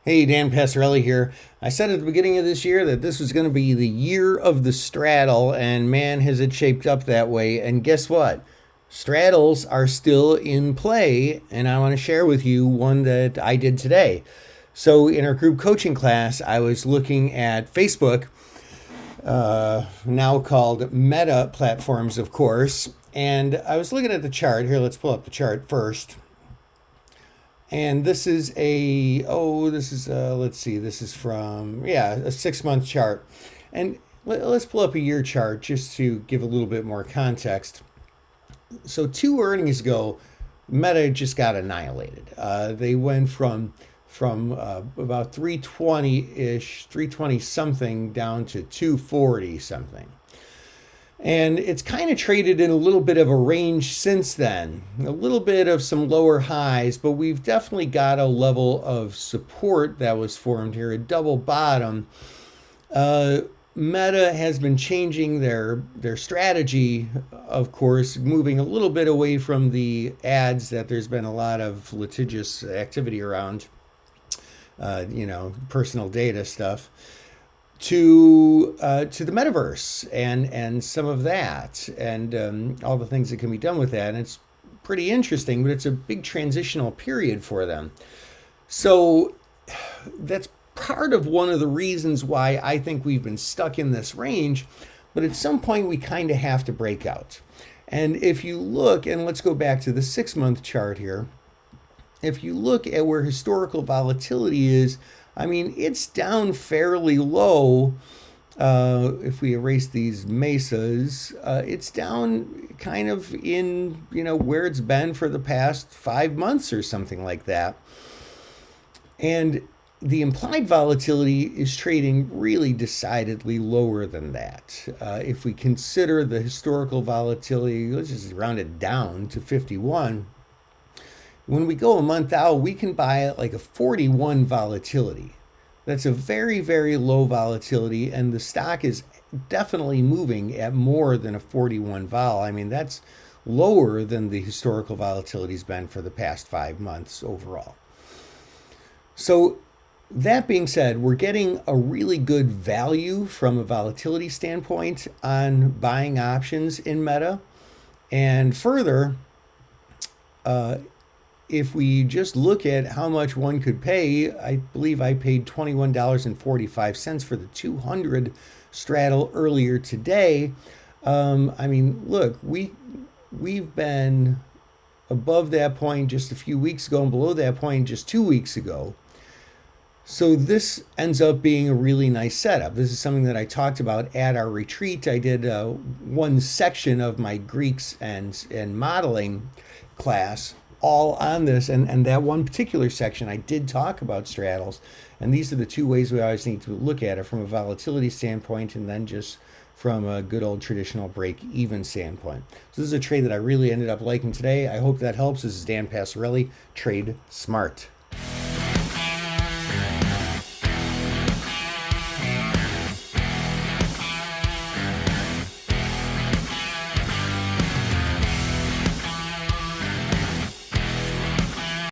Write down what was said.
Hey, Dan Passarelli here. I said at the beginning of this year that this was going to be the year of the straddle, and man, has it shaped up that way. And guess what? Straddles are still in play, and I want to share with you one that I did today. So, in our group coaching class, I was looking at Facebook, now called Meta platforms, of course, and I was looking at the chart. Here, let's pull up the chart first. And this is let's see, this is from, a 6 month chart. And let's pull up a year chart just to give a little bit more context. So, two earnings ago, Meta just got annihilated. They went from about 320-ish, 320 something down to 240 something. And it's kind of traded in a little bit of a range since then, a little bit of some lower highs, but we've definitely got a level of support that was formed here, a double bottom. Meta has been changing their strategy, of course, moving a little bit away from the ads that there's been a lot of litigious activity around, personal data stuff, to the metaverse and some of that, and all the things that can be done with that. And it's pretty interesting, but it's a big transitional period for them. So that's part of one of the reasons why I think we've been stuck in this range. But at some point, we kind of have to break out. And if you look, and let's go back to the 6 month chart here. If you look at where historical volatility is, I mean, it's down fairly low. If we erase these mesas, it's down kind of in, where it's been for the past 5 months or something like that. And the implied volatility is trading really decidedly lower than that. If we consider the historical volatility, let's just round it down to 51. When we go a month out, we can buy it like a 41 volatility. That's a very, very low volatility, and the stock is definitely moving at more than a 41 vol. I mean, that's lower than the historical volatility's been for the past 5 months overall. So that being said, we're getting a really good value from a volatility standpoint on buying options in Meta. And further, if we just look at how much one could pay, I believe I paid $21.45 for the 200 straddle earlier today. I mean, look, we've been above that point just a few weeks ago and below that point just 2 weeks ago. So this ends up being a really nice setup. This is something that I talked about at our retreat. I did one section of my Greeks and modeling class all on this, and that one particular section I did talk about straddles, and these are the two ways we always need to look at it, from a volatility standpoint and then just from a good old traditional break even standpoint. So this is a trade that I really ended up liking today. I hope that helps. This is Dan Passarelli. Trade smart.